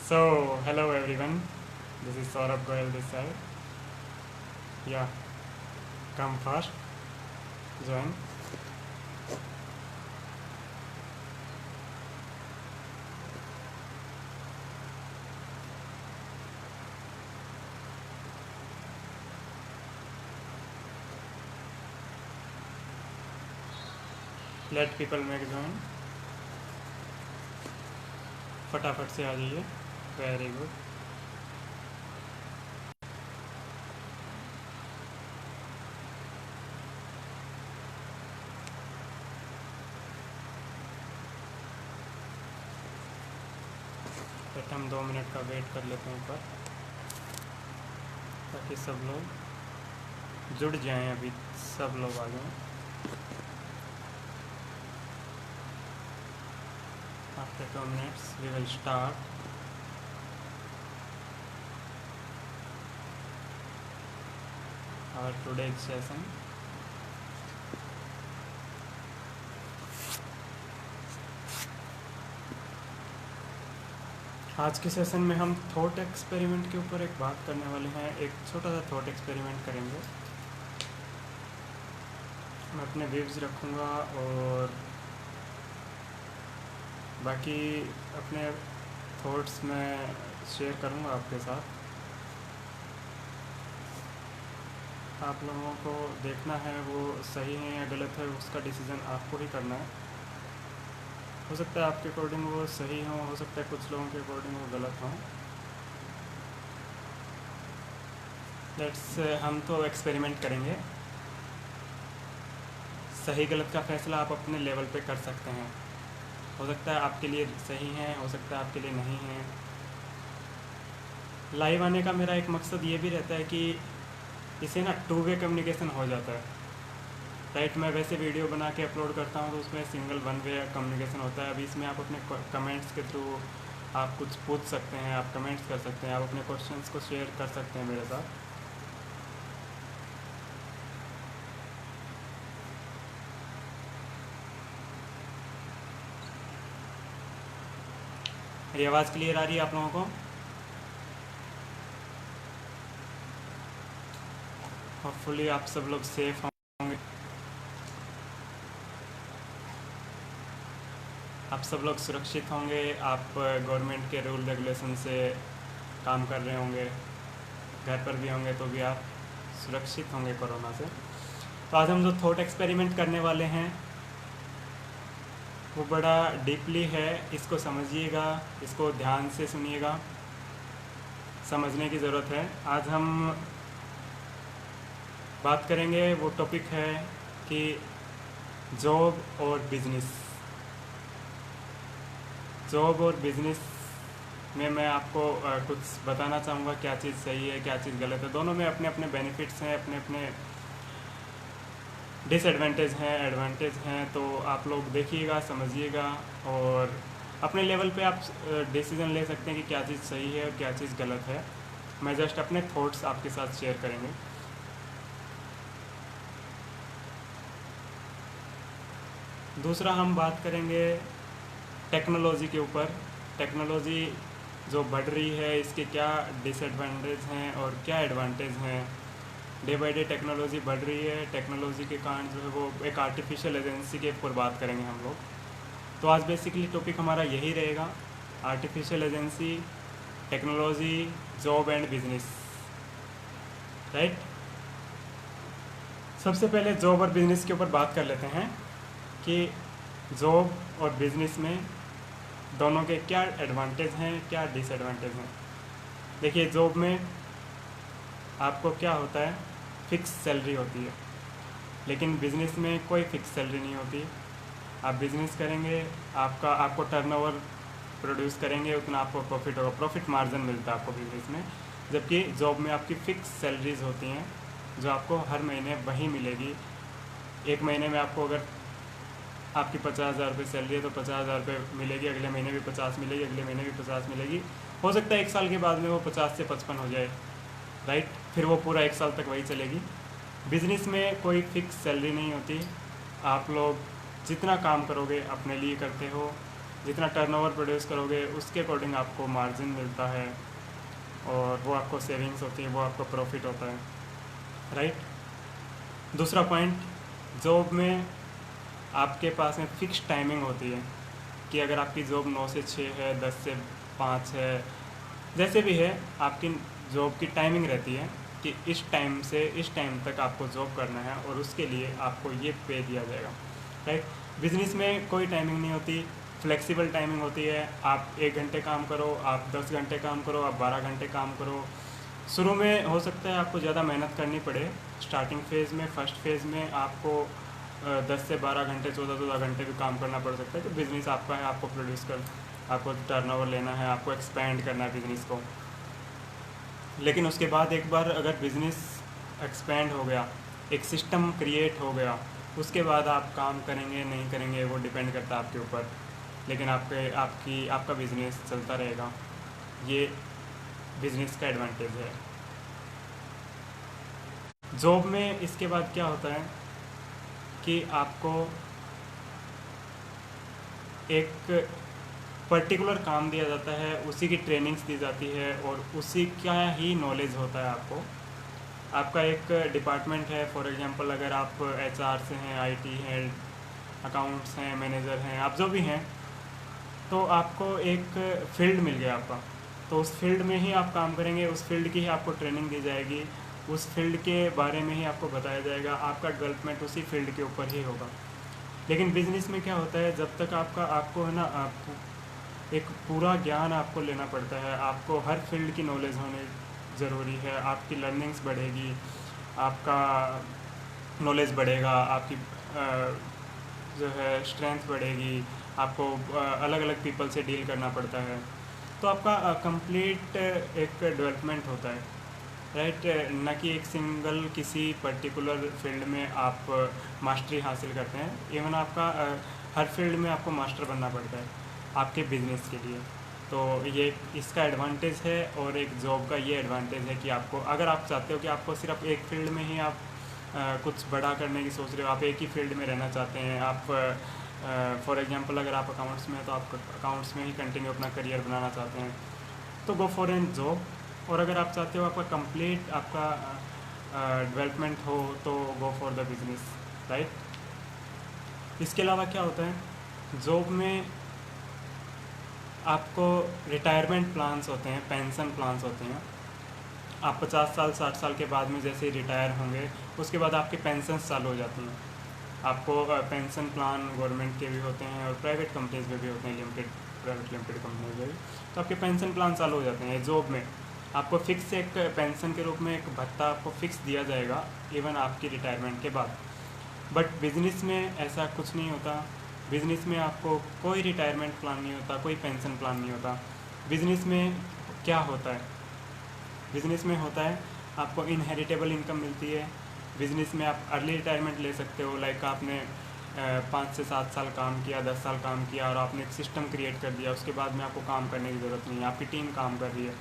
So, hello everyone. This is Saurabh Goyal this side. Yeah, come fast, join. Let people make join. फटाफट से आ जाइए. Very good. But हम 2 minute का wait कर लेते हैं ऊपर, ताकि सब लोग जुड़ जाएं. अभी सब लोग आ जाएं. After 2 minutes, we will start. Our today's session. आज के सेशन में हम थॉट एक्सपेरिमेंट के ऊपर एक बात करने वाले हैं. एक छोटा सा थॉट एक्सपेरिमेंट करेंगे. मैं अपने वेव्स रखूँगा और बाकी अपने थॉट्स में शेयर करूँगा आपके साथ. आप लोगों को देखना है वो सही है या गलत है, उसका डिसीज़न आपको ही करना है. हो सकता है आपके अकॉर्डिंग वो सही हो सकता है कुछ लोगों के अकॉर्डिंग वो गलत हो. लेट्स हम तो एक्सपेरिमेंट करेंगे. सही गलत का फैसला आप अपने लेवल पे कर सकते हैं. हो सकता है आपके लिए सही है, हो सकता है आपके लिए नहीं है. लाइव आने का मेरा एक मकसद ये भी रहता है कि इसे ना 2 वे कम्युनिकेशन हो जाता है. राइट, मैं वैसे वीडियो बना के अपलोड करता हूँ तो उसमें सिंगल 1 वे कम्युनिकेशन होता है. अभी इसमें आप अपने कमेंट्स के थ्रू आप कुछ पूछ सकते हैं, आप कमेंट्स कर सकते हैं, आप अपने क्वेश्चंस को शेयर कर सकते हैं मेरे साथ. मेरी आवाज़ क्लियर आ रही है आप लोगों को? होपफुली आप सब लोग सेफ होंगे. आप सब लोग सुरक्षित होंगे. आप गवर्नमेंट के रूल रेगुलेशन से काम कर रहे होंगे. घर पर भी होंगे तो भी आप सुरक्षित होंगे कोरोना से. तो आज हम जो थॉट एक्सपेरिमेंट करने वाले हैं वो बड़ा डीपली है. इसको समझिएगा, इसको ध्यान से सुनिएगा. समझने की ज़रूरत है. आज हम बात करेंगे, वो टॉपिक है कि जॉब और बिज़नेस. जॉब और बिज़नेस में मैं आपको कुछ बताना चाहूँगा. क्या चीज़ सही है, क्या चीज़ गलत है. दोनों में अपने अपने बेनिफिट्स हैं, अपने अपने डिसएडवांटेज हैं, एडवांटेज हैं. तो आप लोग देखिएगा, समझिएगा और अपने लेवल पे आप डिसीज़न ले सकते हैं कि क्या चीज़ सही है और क्या चीज़ गलत है. मैं जस्ट अपने थॉट्स आपके साथ शेयर करेंगे. दूसरा हम बात करेंगे टेक्नोलॉजी के ऊपर. टेक्नोलॉजी जो बढ़ रही है, इसके क्या डिसएडवांटेज हैं और क्या एडवांटेज हैं. डे बाई डे टेक्नोलॉजी बढ़ रही है. टेक्नोलॉजी के कारण जो है वो एक आर्टिफिशियल इंटेलिजेंस के ऊपर बात करेंगे हम लोग. तो आज बेसिकली टॉपिक हमारा यही रहेगा, artificial intelligence, technology, job and business. Right, सबसे पहले जॉब और बिजनेस के ऊपर बात कर लेते हैं कि जॉब और बिजनेस में दोनों के क्या एडवांटेज हैं, क्या डिसएडवांटेज हैं. देखिए, जॉब में आपको क्या होता है, फिक्स सैलरी होती है. लेकिन बिज़नेस में कोई फिक्स सैलरी नहीं होती. आप बिज़नेस करेंगे, आपको टर्नओवर प्रोड्यूस करेंगे उतना आपको प्रॉफिट होगा. प्रॉफिट मार्जिन मिलता है आपको बिज़नेस में. जबकि जॉब में आपकी फ़िक्स सैलरीज होती हैं जो आपको हर महीने वही मिलेगी. एक महीने में आपको अगर आपकी 50,000 रुपये सैलरी है तो 50,000 रुपये मिलेगी. अगले महीने भी 50 मिलेगी, अगले महीने भी 50 मिलेगी. हो सकता है 1 साल के बाद में वो 50 से 55 हो जाए. राइट, फिर वो पूरा 1 साल तक वही चलेगी. बिज़नेस में कोई फिक्स सैलरी नहीं होती. आप लोग जितना काम करोगे अपने लिए करते हो, जितना टर्नओवर प्रोड्यूस करोगे उसके अकॉर्डिंग आपको मार्जिन मिलता है, और वो आपको सेविंग्स होती है, वो आपको प्रॉफिट होता है, राइट। दूसरा पॉइंट, जॉब में आपके पास में फिक्स टाइमिंग होती है कि अगर आपकी जॉब 9 से 6 है, 10 से 5 है, जैसे भी है, आपकी जॉब की टाइमिंग रहती है कि इस टाइम से इस टाइम तक आपको जॉब करना है और उसके लिए आपको ये पे दिया जाएगा, राइट। बिजनेस में कोई टाइमिंग नहीं होती, फ्लेक्सिबल टाइमिंग होती है। आप 1 घंटे काम करो, आप 10 घंटे काम करो, आप 12 घंटे काम करो। शुरू में हो सकता है आपको ज़्यादा मेहनत करनी पड़े, स्टार्टिंग फेज़ में, फर्स्ट फेज़ में आपको 10 से 12 घंटे, 14-14 घंटे भी काम करना पड़ सकता है। तो बिज़नेस आपका है, आपको प्रोड्यूस कर, आपको टर्नओवर लेना है, आपको एक्सपेंड करना है बिज़नेस को। लेकिन उसके बाद एक बार अगर बिज़नेस एक्सपेंड हो गया, एक सिस्टम क्रिएट हो गया, उसके बाद आप काम करेंगे नहीं करेंगे वो डिपेंड करता है आपके ऊपर, लेकिन आपका बिज़नेस चलता रहेगा। ये बिज़नेस का एडवांटेज है। जॉब में इसके बाद क्या होता है कि आपको एक पर्टिकुलर काम दिया जाता है, उसी की ट्रेनिंग्स दी जाती है और उसी का ही नॉलेज होता है आपको। आपका एक डिपार्टमेंट है, फॉर एग्जांपल अगर आप एचआर से हैं, आईटी हैं, अकाउंट्स हैं, मैनेजर हैं, आप जो भी हैं, तो आपको एक फील्ड मिल गया आपका, तो उस फील्ड में ही आप काम करेंगे, उस फील्ड की ही आपको ट्रेनिंग दी जाएगी, उस फील्ड के बारे में ही आपको बताया जाएगा, आपका डेवलपमेंट उसी फील्ड के ऊपर ही होगा। लेकिन बिजनेस में क्या होता है, जब तक आपको है ना, आपको एक पूरा ज्ञान आपको लेना पड़ता है, आपको हर फील्ड की नॉलेज होनी ज़रूरी है, आपकी लर्निंग्स बढ़ेगी, आपका नॉलेज बढ़ेगा, आपकी जो है स्ट्रेंथ बढ़ेगी, आपको अलग अलग पीपल से डील करना पड़ता है, तो आपका कंप्लीट एक डेवलपमेंट होता है, राइट। न कि एक सिंगल किसी पर्टिकुलर फील्ड में आप मास्टरी हासिल करते हैं, इवन आपका हर फील्ड में आपको मास्टर बनना पड़ता है आपके बिजनेस के लिए। तो ये इसका एडवांटेज है, और एक जॉब का ये एडवांटेज है कि आपको, अगर आप चाहते हो कि आपको सिर्फ एक फील्ड में ही आप कुछ बड़ा करने की सोच रहे हो, आप एक ही फील्ड में रहना चाहते हैं, आप फॉर एग्जांपल अगर आप अकाउंट्स में हैं तो आप अकाउंट्स में ही कंटिन्यू अपना करियर बनाना चाहते हैं, तो गो फॉर एन जॉब। और अगर आप चाहते हो आपका कंप्लीट आपका डेवलपमेंट हो, तो go for the business, right. इसके अलावा क्या होता है, जॉब में आपको रिटायरमेंट प्लान्स होते हैं, पेंशन प्लान्स होते हैं। आप 50 साल 60 साल के बाद में जैसे ही रिटायर होंगे, उसके बाद आपकी पेंशन चालू हो जाती हैं। आपको पेंशन प्लान गवर्नमेंट के भी होते हैं और प्राइवेट कंपनीज में भी होते हैं, प्राइवेट लिमिटेड कंपनीज में भी, तो आपके पेंशन प्लान चालू हो जाते हैं। जॉब में आपको फिक्स एक पेंशन के रूप में एक भत्ता आपको फिक्स दिया जाएगा, इवन आपकी रिटायरमेंट के बाद। बट बिजनेस में ऐसा कुछ नहीं होता। बिजनेस में आपको कोई रिटायरमेंट प्लान नहीं होता, कोई पेंशन प्लान नहीं होता। बिजनेस में क्या होता है, बिजनेस में होता है आपको इनहेरिटेबल इनकम मिलती है। बिजनेस में आप अर्ली रिटायरमेंट ले सकते हो, लाइक आपने 5 से 7 साल काम किया, 10 साल काम किया और आपने एक सिस्टम क्रिएट कर दिया, उसके बाद में आपको काम करने की ज़रूरत नहीं है, आपकी टीम काम कर रही है,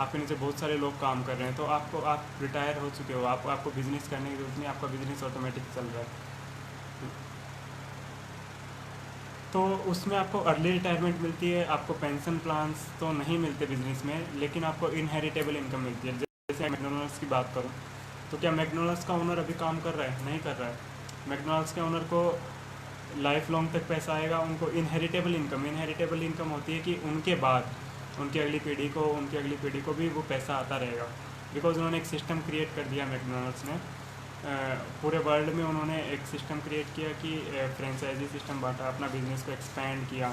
आपके नीचे बहुत सारे लोग काम कर रहे हैं, तो आप रिटायर हो चुके हो, आपको बिज़नेस करने की ज़रूरत नहीं, आपका बिज़नेस ऑटोमेटिक चल रहा है। तो उसमें आपको अर्ली रिटायरमेंट मिलती है, आपको पेंशन प्लान्स तो नहीं मिलते बिजनेस में, लेकिन आपको इनहेरिटेबल इनकम मिलती है। जैसे मैकडॉनल्ड्स की बात करूँ, तो क्या मैकडॉनल्ड्स का ओनर अभी काम कर रहा है? नहीं कर रहा है। मैकडॉनल्ड्स के ओनर को लाइफ लॉन्ग तक पैसा आएगा, उनको इनहेरिटेबल इनकम होती है कि उनके बाद उनकी अगली पीढ़ी को भी वो पैसा आता रहेगा, बिकॉज उन्होंने एक सिस्टम क्रिएट कर दिया मैकडॉनल्ड्स ने। पूरे वर्ल्ड में उन्होंने एक सिस्टम क्रिएट किया कि फ्रेंचाइजी सिस्टम बांटा, अपना बिजनेस को एक्सपेंड किया,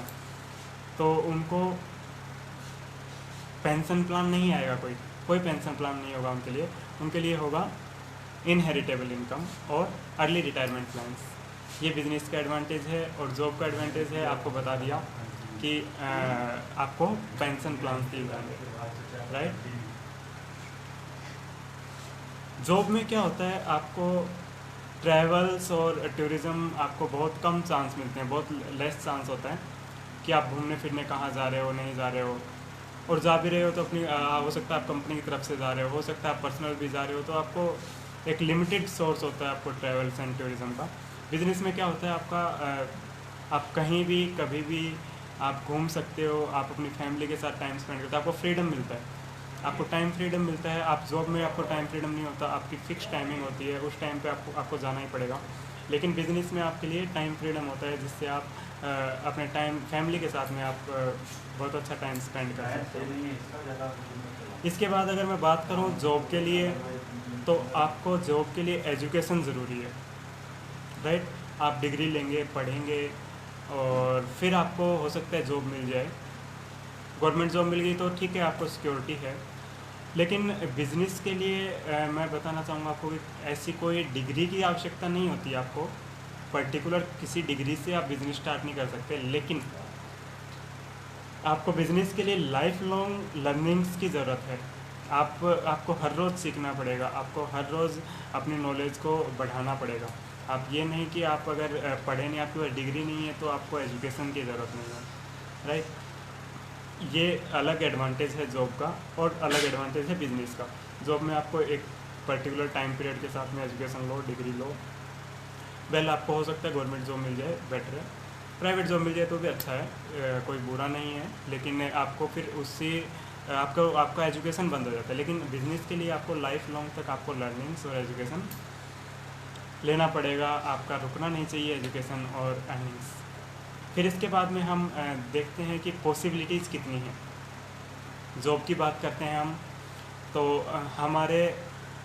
तो उनको पेंशन प्लान नहीं आएगा, कोई पेंशन प्लान नहीं होगा उनके लिए होगा इनहेरिटेबल इनकम और अर्ली रिटायरमेंट प्लान्स। ये बिज़नेस का एडवांटेज है। और जॉब का एडवांटेज है, आपको बता दिया कि आपको पेंशन प्लान दिए जाएंगे, राइट। जॉब में क्या होता है, आपको ट्रैवल्स और टूरिज़्म आपको बहुत कम चांस मिलते हैं, बहुत लेस चांस होता है कि आप घूमने फिरने कहाँ जा रहे हो, नहीं जा रहे हो, और जा भी रहे हो तो अपनी हो सकता है आप कंपनी की तरफ से जा रहे हो सकता है आप पर्सनल भी जा रहे हो, तो आपको एक लिमिटेड सोर्स होता है आपको ट्रैवल्स एंड टूरिज़्म का। बिजनेस में क्या होता है, आप कहीं भी कभी भी आप घूम सकते हो, आप अपनी फैमिली के साथ टाइम स्पेंड करते हो, आपको फ्रीडम मिलता है, आपको टाइम फ्रीडम मिलता है। आप जॉब में आपको टाइम फ्रीडम नहीं होता, आपकी फ़िक्स टाइमिंग होती है, उस टाइम पे आपको जाना ही पड़ेगा। लेकिन बिज़नेस में आपके लिए टाइम फ्रीडम होता है, जिससे आप अपने टाइम फैमिली के साथ में आप बहुत अच्छा टाइम स्पेंड कर सकते हो। इसके बाद अगर मैं बात करूँ जॉब के लिए, तो आपको जॉब के लिए एजुकेशन ज़रूरी है, राइट। आप डिग्री लेंगे, पढ़ेंगे, और फिर आपको हो सकता है जॉब मिल जाए। गवर्नमेंट जॉब मिल गई तो ठीक है, आपको सिक्योरिटी है। लेकिन बिज़नेस के लिए मैं बताना चाहूँगा आपको कि ऐसी कोई डिग्री की आवश्यकता नहीं होती आपको, पर्टिकुलर किसी डिग्री से आप बिज़नेस स्टार्ट नहीं कर सकते। लेकिन आपको बिज़नेस के लिए लाइफ लॉन्ग लर्निंग्स की ज़रूरत है। आपको हर रोज़ सीखना पड़ेगा, आपको हर रोज़ अपनी नॉलेज को बढ़ाना पड़ेगा। आप ये नहीं कि आप अगर पढ़े नहीं, आपके पास डिग्री नहीं है तो आपको एजुकेशन की ज़रूरत नहीं है, राइट। ये अलग एडवांटेज है जॉब का, और अलग एडवांटेज है बिजनेस का। जॉब में आपको एक पर्टिकुलर टाइम पीरियड के साथ में एजुकेशन लो, डिग्री लो, वेल आपको हो सकता है गवर्नमेंट जॉब मिल जाए, बेटर है। प्राइवेट जॉब मिल जाए तो भी अच्छा है, कोई बुरा नहीं है। लेकिन आपको फिर उससे आपका एजुकेशन बंद हो जाता है। लेकिन बिजनेस के लिए आपको लाइफ लॉन्ग तक आपको लर्निंग्स और एजुकेशन लेना पड़ेगा, आपका रुकना नहीं चाहिए एजुकेशन और अर्निंग्स। फिर इसके बाद में हम देखते हैं कि पॉसिबिलिटीज़ कितनी हैं। जॉब की बात करते हैं हम, तो हमारे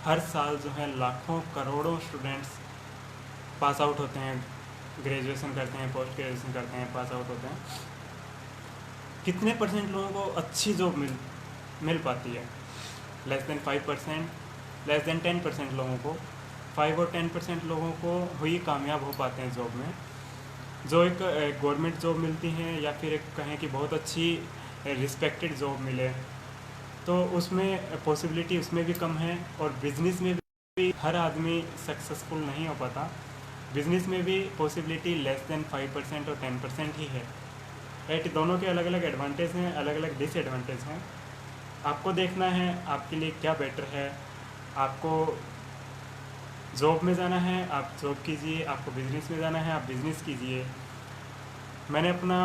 हर साल जो है लाखों करोड़ों स्टूडेंट्स पास आउट होते हैं, ग्रेजुएशन करते हैं, पोस्ट ग्रेजुएशन करते हैं, पास आउट होते हैं। कितने परसेंट लोगों को अच्छी जॉब मिल पाती है? लेस देन 5%, लेस देन 10% लोगों को, 5 और 10% लोगों को ही कामयाब हो पाते हैं जॉब में। जो एक गवर्नमेंट जॉब मिलती हैं, या फिर एक कहें कि बहुत अच्छी रिस्पेक्टेड जॉब मिले, तो उसमें पॉसिबिलिटी उसमें भी कम है। और बिज़नेस में भी हर आदमी सक्सेसफुल नहीं हो पाता। बिज़नेस में भी पॉसिबिलिटी लेस देन 5% और 10% ही है, राइट। दोनों के अलग अलग एडवांटेज हैं, अलग अलग डिसएडवांटेज हैं। आपको देखना है आपके लिए क्या बेटर है। आपको जॉब में जाना है, आप जॉब कीजिए। आपको बिज़नेस में जाना है, आप बिज़नेस कीजिए। मैंने अपना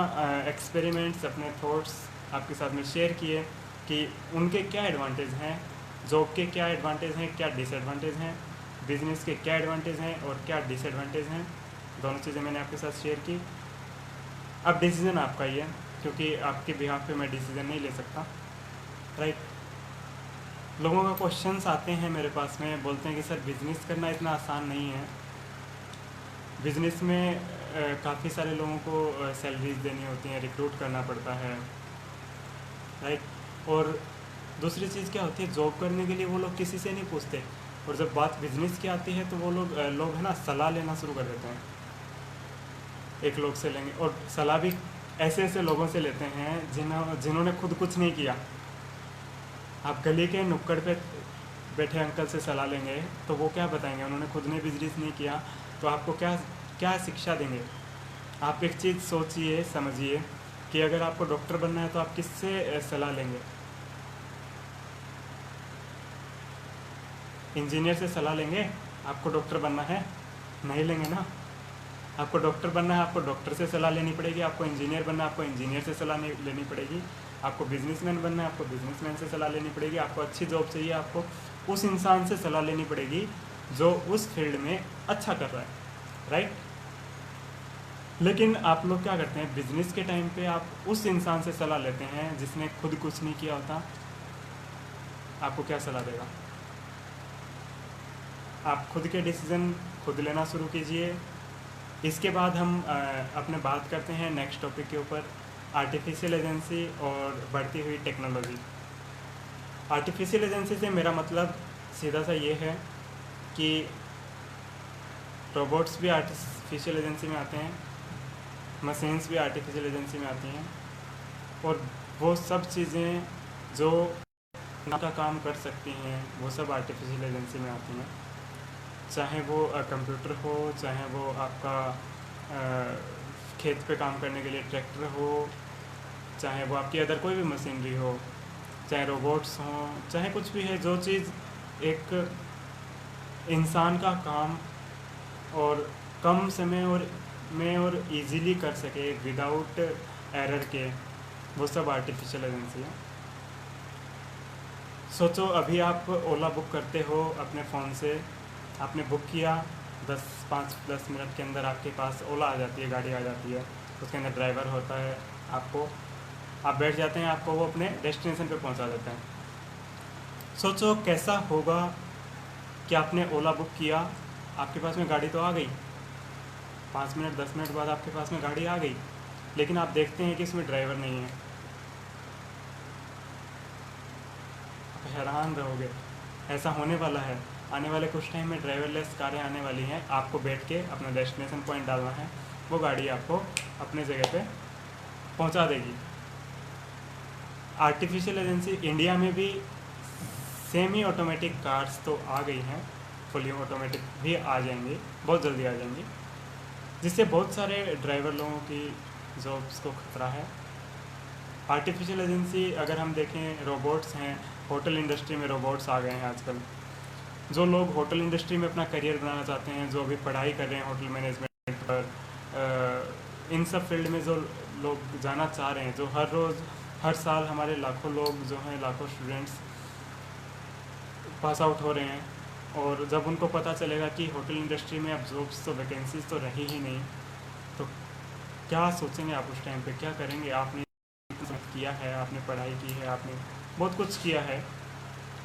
एक्सपेरिमेंट्स, अपने थॉट्स आपके साथ में शेयर किए कि उनके क्या एडवांटेज हैं, जॉब के क्या एडवांटेज हैं, क्या डिसएडवांटेज हैं, बिज़नेस के क्या एडवांटेज हैं और क्या डिसएडवांटेज हैं। दोनों चीज़ें मैंने आपके साथ शेयर की। अब डिसीज़न आपका ही है, क्योंकि आपके बिहाफ पे मैं डिसीज़न नहीं ले सकता, राइट। लोगों का क्वेश्चंस आते हैं मेरे पास में, बोलते हैं कि सर बिज़नेस करना इतना आसान नहीं है। बिज़नेस में काफ़ी सारे लोगों को सैलरीज देनी होती हैं, रिक्रूट करना पड़ता है, राइट। और दूसरी चीज़ क्या होती है, जॉब करने के लिए वो लोग किसी से नहीं पूछते, और जब बात बिज़नेस की आती है तो वो लोग है ना सलाह लेना शुरू कर देते हैं। एक लोग से लेंगे, और सलाह भी ऐसे ऐसे लोगों से लेते हैं जिन्होंने खुद कुछ नहीं किया। आप गली के नुक्कड़ पे बैठे अंकल से सलाह लेंगे तो वो क्या बताएंगे, उन्होंने खुद ने बिजनेस नहीं किया, तो आपको क्या क्या शिक्षा देंगे। आप एक चीज़ सोचिए, समझिए कि अगर आपको डॉक्टर बनना है तो आप किससे सलाह लेंगे? इंजीनियर से सलाह लेंगे? आपको डॉक्टर बनना है? नहीं लेंगे ना। आपको डॉक्टर बनना है, आपको डॉक्टर से सलाह लेनी पड़ेगी। आपको इंजीनियर बनना है, आपको इंजीनियर से सलाह लेनी पड़ेगी। आपको बिजनेसमैन बनना है, आपको बिजनेसमैन से सलाह लेनी पड़ेगी। आपको अच्छी जॉब चाहिए, आपको उस इंसान से सलाह लेनी पड़ेगी जो उस फील्ड में अच्छा कर रहा है, राइट। लेकिन आप लोग क्या करते हैं, बिजनेस के टाइम पे आप उस इंसान से सलाह लेते हैं जिसने खुद कुछ नहीं किया होता। आपको क्या सलाह देगा? आप खुद के डिसीज़न खुद लेना शुरू कीजिए। इसके बाद हम अपने बात करते हैं नेक्स्ट टॉपिक के ऊपर, आर्टिफिशियल एजेंसी और बढ़ती हुई टेक्नोलॉजी। आर्टिफिशियल एजेंसी से मेरा मतलब सीधा सा ये है कि रोबोट्स भी आर्टिफिशियल एजेंसी में आते हैं, मशीन्स भी आर्टिफिशियल एजेंसी में आती हैं, और वो सब चीज़ें जो उनका काम कर सकती हैं वो सब आर्टिफिशियल एजेंसी में आती हैं। चाहे वो कंप्यूटर हो, चाहे वो आपका खेत पे काम करने के लिए ट्रैक्टर हो, चाहे वो आपकी अदर कोई भी मशीनरी हो, चाहे रोबोट्स हों, चाहे कुछ भी है, जो चीज़ एक इंसान का काम और कम समय और इजीली कर सके, विदाउट एरर के, वो सब आर्टिफिशियल एजेंसी है। सोचो अभी आप ओला बुक करते हो अपने फ़ोन से, आपने बुक किया, 10 मिनट के अंदर आपके पास ओला आ जाती है, गाड़ी आ जाती है, उसके अंदर ड्राइवर होता है, आपको आप बैठ जाते हैं, आपको वो अपने डेस्टिनेशन पे पहुंचा देता है। सोचो कैसा होगा कि आपने ओला बुक किया, आपके पास में गाड़ी तो आ गई, 5 मिनट 10 मिनट बाद आपके पास में गाड़ी आ गई, लेकिन आप देखते हैं कि इसमें ड्राइवर नहीं है। आप हैरान रहोगे, ऐसा होने वाला है। आने वाले कुछ टाइम में ड्राइवरलेस कारें आने वाली हैं, आपको बैठ के अपना डेस्टिनेशन पॉइंट डालना है, वो गाड़ी आपको अपने जगह पे पहुंचा देगी। आर्टिफिशियल एजेंसी इंडिया में भी सेमी ऑटोमेटिक कार्स तो आ गई हैं, फुली ऑटोमेटिक भी आ जाएंगी, बहुत जल्दी आ जाएंगी, जिससे बहुत सारे ड्राइवर लोगों की जॉब्स को खतरा है। आर्टिफिशियल एजेंसी अगर हम देखें, रोबोट्स हैं, होटल इंडस्ट्री में रोबोट्स आ गए हैं आजकल। जो लोग होटल इंडस्ट्री में अपना करियर बनाना चाहते हैं, जो अभी पढ़ाई कर रहे हैं होटल मैनेजमेंट पर, इन सब फील्ड में जो लोग जाना चाह रहे हैं, जो हर साल हमारे लाखों लोग जो हैं, लाखों स्टूडेंट्स पास आउट हो रहे हैं, और जब उनको पता चलेगा कि होटल इंडस्ट्री में अब जॉब्स तो वैकेंसीज तो रही ही नहीं, तो क्या सोचेंगे आप उस टाइम पे, क्या करेंगे? आपने किया है, आपने पढ़ाई की है, आपने बहुत कुछ किया है,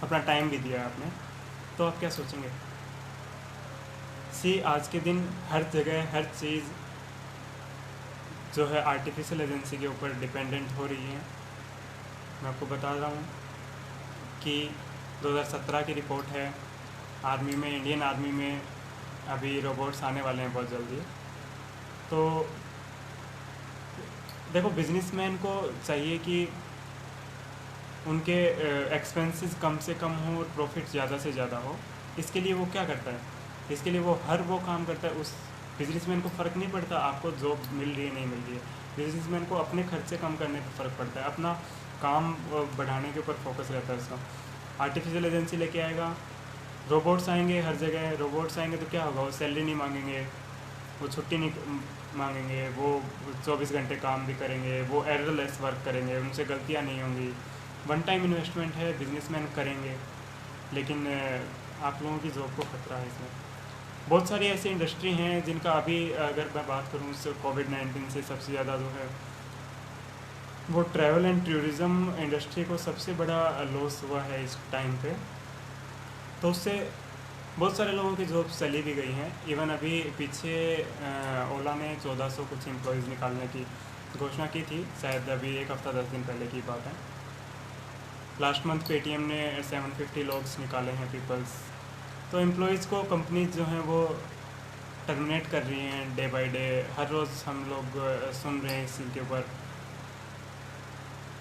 अपना टाइम भी दिया है आपने, तो आप क्या सोचेंगे? आज के दिन हर जगह हर चीज़ जो है आर्टिफिशियल एजेंसी के ऊपर डिपेंडेंट हो रही है। मैं आपको बता रहा हूँ कि 2017 की रिपोर्ट है, आर्मी में, इंडियन आर्मी में अभी रोबोट्स आने वाले हैं बहुत जल्दी। तो देखो, बिजनेसमैन को चाहिए कि उनके एक्सपेंसेस कम से कम हो और प्रॉफिट ज़्यादा से ज़्यादा हो। इसके लिए वो क्या करता है? इसके लिए वो काम करता है। उस बिजनेसमैन को फ़र्क नहीं पड़ता आपको जॉब मिल रही है नहीं मिल रही है। बिजनेसमैन को अपने खर्चे कम करने पर फ़र्क पड़ता है, अपना काम बढ़ाने के ऊपर फोकस रहता है उसका। आर्टिफिशियल एजेंसी लेके आएगा, रोबोट्स आएंगे हर जगह। रोबोट्स आएंगे तो क्या होगा? वो सैलरी नहीं मांगेंगे, वो छुट्टी नहीं मांगेंगे, वो 24 घंटे काम भी करेंगे, वो एररलेस वर्क करेंगे, उनसे गलतियाँ नहीं होंगी। वन टाइम इन्वेस्टमेंट है, बिजनेसमैन करेंगे, लेकिन आप लोगों की जॉब को खतरा है इसमें। बहुत सारी ऐसी इंडस्ट्री हैं जिनका अभी अगर मैं बात करूँ, उससे कोविड-19 से सबसे ज़्यादा जो है वो ट्रैवल एंड टूरिज़्म इंडस्ट्री को सबसे बड़ा लॉस हुआ है इस टाइम पे। तो उससे बहुत सारे लोगों की जॉब्स चली भी गई हैं। इवन अभी पीछे ओला ने 1400 कुछ एम्प्लॉयज़ निकालने की घोषणा की थी, शायद अभी एक हफ़्ता 10 दिन पहले की बात है। लास्ट मंथ पेटीएम ने 750 लोग्स निकाले हैं, पीपल्स। तो एम्प्लॉयज़ को कंपनीज जो हैं वो टर्मिनेट कर रही हैं डे बाय डे। हर रोज़ हम लोग सुन रहे हैं इस चीज़ के ऊपर।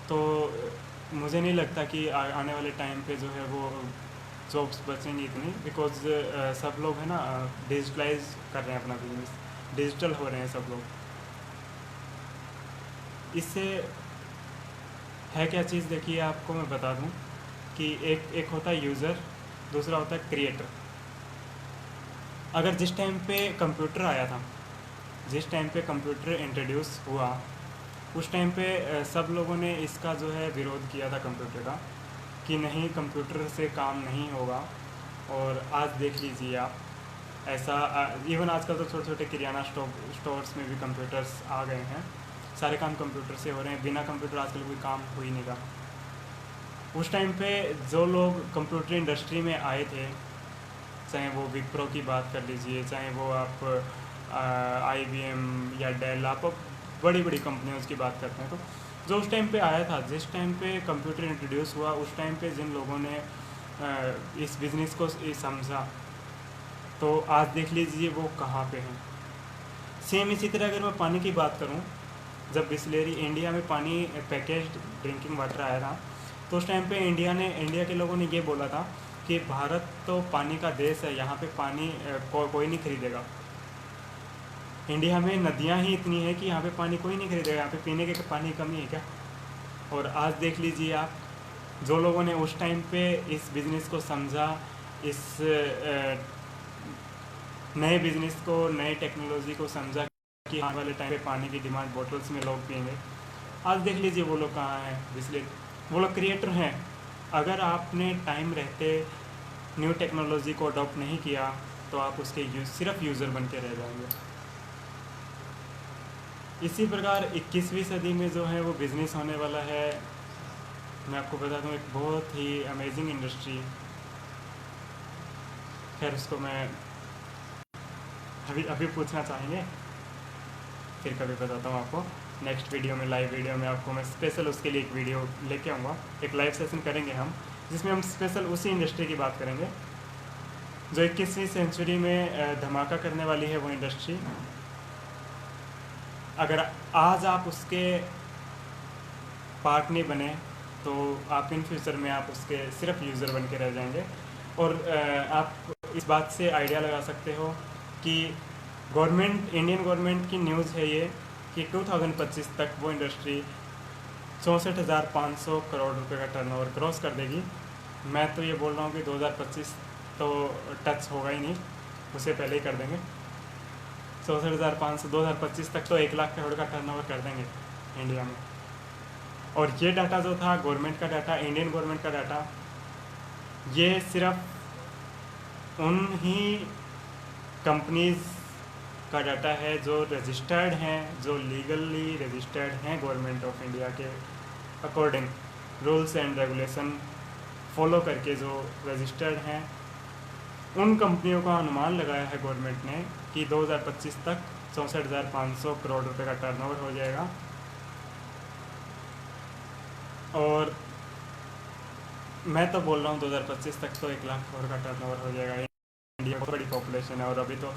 तो मुझे नहीं लगता कि आने वाले टाइम पे जो है वो जॉब्स बचेंगी इतनी, बिकॉज सब लोग है ना डिजिटलाइज कर रहे हैं अपना बिजनेस, डिजिटल हो रहे हैं सब लोग। इससे है क्या चीज़, देखिए आपको मैं बता दूं कि एक होता है यूज़र, दूसरा होता है क्रिएटर। अगर जिस टाइम पे कंप्यूटर आया था, जिस टाइम पे कंप्यूटर इंट्रोड्यूस हुआ, उस टाइम पे सब लोगों ने इसका जो है विरोध किया था कंप्यूटर का, कि नहीं कंप्यूटर से काम नहीं होगा। और आज देख लीजिए आप, ऐसा इवन आजकल तो छोटे छोटे किराना स्टोर्स में भी कंप्यूटर्स आ गए हैं, सारे काम कंप्यूटर से हो रहे हैं। बिना कंप्यूटर आजकल कोई काम हो ही नहीं रहा। उस टाइम पे जो लोग कंप्यूटर इंडस्ट्री में आए थे, चाहे वो विप्रो की बात कर लीजिए, चाहे वो आप IBM या डेल, आप बड़ी बड़ी कंपनियों की बात करते हैं, तो जो उस टाइम पे आया था, जिस टाइम पे कंप्यूटर इंट्रोड्यूस हुआ, उस टाइम पे जिन लोगों ने इस बिज़नेस को समझा, तो आज देख लीजिए वो कहाँ पे हैं। सेम इसी तरह अगर मैं पानी की बात करूँ, जब बिस्लेरी इंडिया में पानी पैकेज्ड ड्रिंकिंग वाटर आया था, तो उस टाइम पे इंडिया के लोगों ने ये बोला था कि भारत तो पानी का देश है, यहाँ पे पानी कोई नहीं खरीदेगा। इंडिया में नदियाँ ही इतनी है कि यहाँ पे पानी कोई नहीं खरीदेगा, यहाँ पे पीने के पानी की कमी है क्या? और आज देख लीजिए आप, जो लोगों ने उस टाइम पे इस बिज़नेस को समझा, इस नए बिज़नेस को, नए टेक्नोलॉजी को समझा कि आने वाले टाइम पे पानी की डिमांड बॉटल्स में लोग पिएंगे, आज देख लीजिए वो लोग कहाँ हैं, इसलिए वो लोग क्रिएटर हैं। अगर आपने टाइम रहते न्यू टेक्नोलॉजी को अडॉप्ट नहीं किया तो आप उसके सिर्फ यूज़र बन के रह जाएंगे। इसी प्रकार 21वीं सदी में जो है वो बिज़नेस होने वाला है। मैं आपको बता दूँ, एक बहुत ही अमेजिंग इंडस्ट्री, खैर उसको मैं अभी अभी पूछना चाहेंगे, फिर कभी बताता हूँ आपको। नेक्स्ट वीडियो में, लाइव वीडियो में आपको मैं स्पेशल उसके लिए एक वीडियो लेके आऊँगा, एक लाइव सेशन करेंगे हम, जिसमें हम स्पेशल उसी इंडस्ट्री की बात करेंगे जो 21वीं सेंचुरी में धमाका करने वाली है वो इंडस्ट्री। अगर आज आप उसके पार्ट नहीं बने तो आप इन फ्यूचर में आप उसके सिर्फ यूज़र बन के रह जाएंगे। और आप इस बात से आइडिया लगा सकते हो कि गवर्नमेंट, इंडियन गवर्नमेंट की न्यूज़ है ये कि 2025 तक वो इंडस्ट्री 64,500 करोड़ रुपए का टर्नओवर क्रॉस कर देगी। मैं तो ये बोल रहा हूँ कि 2025 तो टच होगा ही नहीं, उसे पहले ही कर देंगे। 64,500 2025 तक तो 1 लाख करोड़ का टर्नओवर कर देंगे इंडिया में। और ये डाटा जो था गवर्नमेंट का डाटा, इंडियन गवर्नमेंट का डाटा, ये सिर्फ उन ही कंपनीज़ का डाटा है जो रजिस्टर्ड हैं, जो लीगली रजिस्टर्ड हैं गवर्नमेंट ऑफ इंडिया के according, rules and regulation follow करके जो रजिस्टर्ड हैं। उन कंपनियों का अनुमान लगाया है गवर्नमेंट ने कि 2025 तक 64,500 करोड़ रुपए का टर्नओवर हो जाएगा। और मैं तो बोल रहा हूँ 2025 तक तो 1 लाख करोड़ का टर्नओवर हो जाएगा। इंडिया बहुत बड़ी पॉपुलेशन है और अभी तो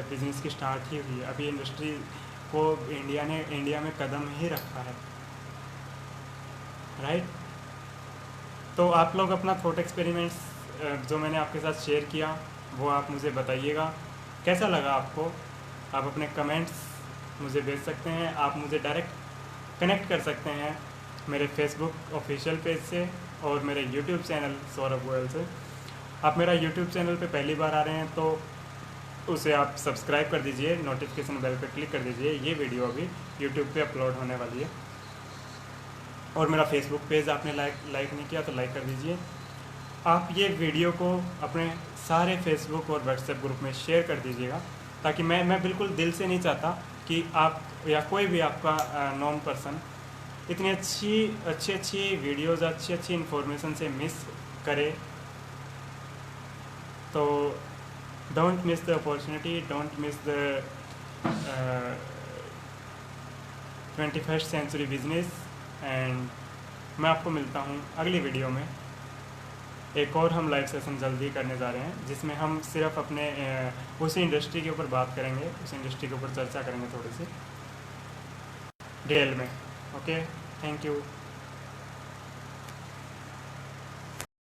बिज़नेस की स्टार्ट ही हुई है, अभी इंडस्ट्री को इंडिया में कदम ही रखा है, राइट। तो आप लोग अपना थॉट एक्सपेरिमेंट्स जो मैंने आपके साथ शेयर किया वो आप मुझे बताइएगा कैसा लगा आपको। आप अपने कमेंट्स मुझे भेज सकते हैं, आप मुझे डायरेक्ट कनेक्ट कर सकते हैं मेरे फेसबुक ऑफिशियल पेज से और मेरे यूट्यूब चैनल सौरभ गोयल से। आप मेरा यूट्यूब चैनल पे पहली बार आ रहे हैं तो उसे आप सब्सक्राइब कर दीजिए, नोटिफिकेशन बेल पे क्लिक कर दीजिए, ये वीडियो अभी यूट्यूब पे अपलोड होने वाली है। और मेरा फेसबुक पेज आपने लाइक नहीं किया तो लाइक कर दीजिए। आप ये वीडियो को अपने सारे फेसबुक और व्हाट्सएप ग्रुप में शेयर कर दीजिएगा, ताकि मैं बिल्कुल दिल से नहीं चाहता कि आप या कोई भी आपका नॉन पर्सन इतनी अच्छी वीडियोज़, अच्छी इन्फॉर्मेशन से मिस करे। तो don't miss the opportunity, don't miss the 21st century business. And मैं आपको मिलता हूँ अगली वीडियो में। एक और हम लाइव सेशन जल्दी करने जा रहे हैं जिसमें हम सिर्फ अपने उसी इंडस्ट्री के ऊपर बात करेंगे, उस इंडस्ट्री के ऊपर चर्चा करेंगे थोड़ी सी डिटेल में। Okay, thank you.